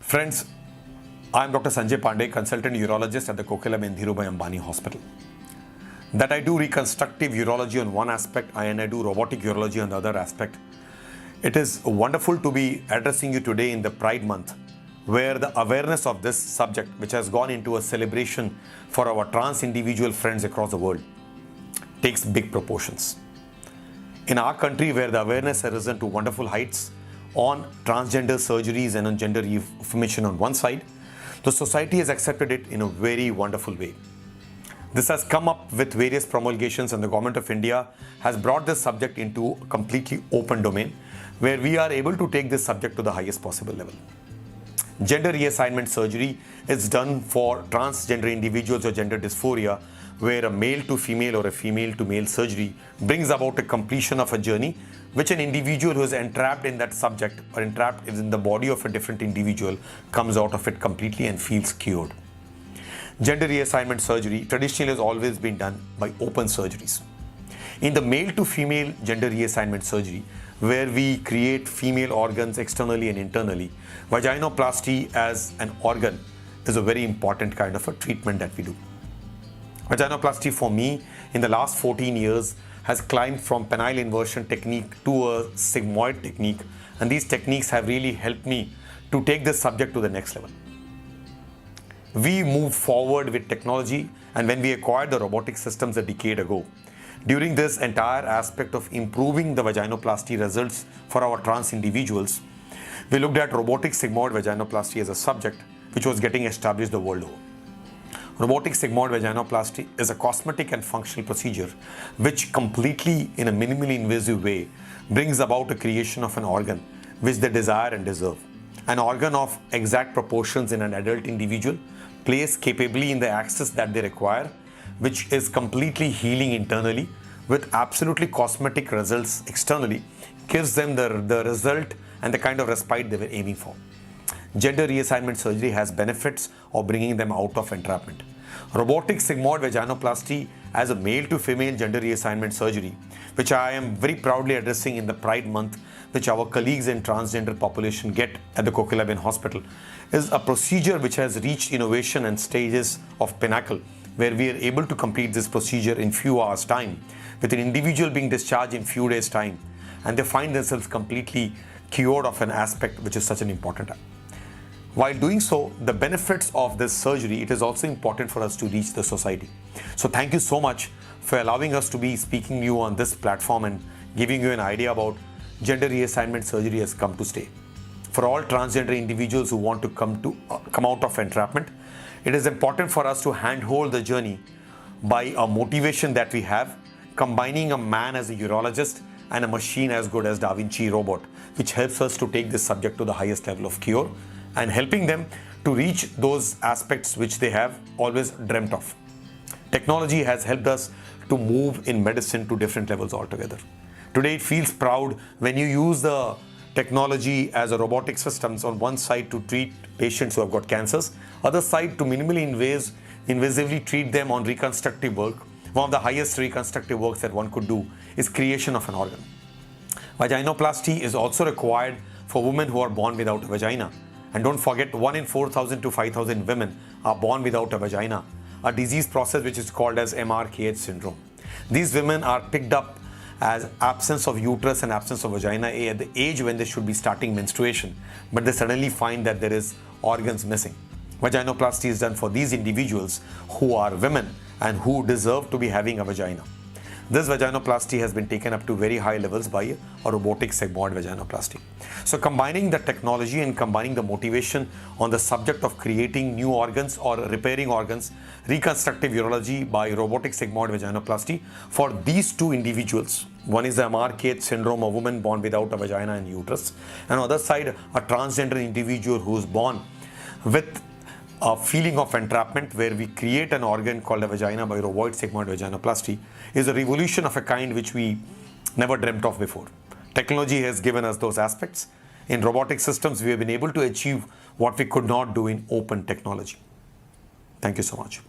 Friends, I am Dr. Sanjay, consultant urologist at the Kokilabenhospitalmumbai Hospital. That I do reconstructive urology on one aspect and I do robotic urology on the other aspect. It is wonderful to be addressing you today in the Pride Month, where the awareness of this subject, which has gone into a celebration for our trans individual friends across the world, takes big proportions. In our country, where the awareness has risen to wonderful heights on transgender surgeries and on gender reformation on one side, the society has accepted it in a very wonderful way. This has come up with various promulgations, and the Government of India has brought this subject into a completely open domain where we are able to take this subject to the highest possible level. Gender reassignment surgery is done for transgender individuals or gender dysphoria, where a male to female or a female to male surgery brings about a completion of a journey which an individual who is entrapped in that subject or entrapped in the body of a different individual comes out of it completely and feels cured. Gender reassignment surgery traditionally has always been done by open surgeries. In the male to female gender reassignment surgery, where we create female organs externally and internally, vaginoplasty as an organ is a very important kind of a treatment that we do. Vaginoplasty for me in the last 14 years has climbed from penile inversion technique to a sigmoid technique, and these techniques have really helped me to take this subject to the next level. We moved forward with technology, and when we acquired the robotic systems a decade ago, during this entire aspect of improving the vaginoplasty results for our trans individuals, we looked at robotic sigmoid vaginoplasty as a subject which was getting established the world over. Robotic sigmoid vaginoplasty is a cosmetic and functional procedure which completely, in a minimally invasive way, brings about a creation of an organ which they desire and deserve. An organ of exact proportions in an adult individual, placed capably in the axis that they require, which is completely healing internally with absolutely cosmetic results externally, gives them the result and the kind of respite they were aiming for. Gender reassignment surgery has benefits of bringing them out of entrapment. Robotic sigmoid vaginoplasty as a male to female gender reassignment surgery, which I am very proudly addressing in the Pride Month, which our colleagues in transgender population get at the Kokilabenhospital Hospital, is a procedure which has reached innovation and stages of pinnacle, where we are able to complete this procedure in few hours time, with an individual being discharged in few days time, and they find themselves completely cured of an aspect which is such an important. While doing so, the benefits of this surgery, it is also important for us to reach the society. So thank you so much for allowing us to be speaking to you on this platform and giving you an idea about gender reassignment surgery has come to stay. For all transgender individuals who want to come out of entrapment, it is important for us to handhold the journey by a motivation that we have, combining a man as a urologist and a machine as good as Da Vinci robot, which helps us to take this subject to the highest level of cure and helping them to reach those aspects which they have always dreamt of. Technology has helped us to move in medicine to different levels altogether. Today it feels proud when you use the technology as a robotic systems on one side to treat patients who have got cancers, other side to minimally invasively treat them on reconstructive work. One of the highest reconstructive works that one could do is creation of an organ. Vaginoplasty is also required for women who are born without a vagina. And don't forget, 1 in 4,000 to 5,000 women are born without a vagina, a disease process which is called as MRKH syndrome. These women are picked up as absence of uterus and absence of vagina at the age when they should be starting menstruation, but they suddenly find that there is organs missing. Vaginoplasty is done for these individuals who are women and who deserve to be having a vagina. This vaginoplasty has been taken up to very high levels by a robotic sigmoid vaginoplasty. So combining the technology and combining the motivation on the subject of creating new organs or repairing organs, reconstructive urology by robotic sigmoid vaginoplasty for these two individuals. One is the MRKH syndrome, a woman born without a vagina and uterus, and on the other side, a transgender individual who is born with a feeling of entrapment, where we create an organ called a vagina by robotic sigmoid vaginoplasty, is a revolution of a kind which we never dreamt of before. Technology has given us those aspects. In robotic systems, we have been able to achieve what we could not do in open technology. Thank you so much.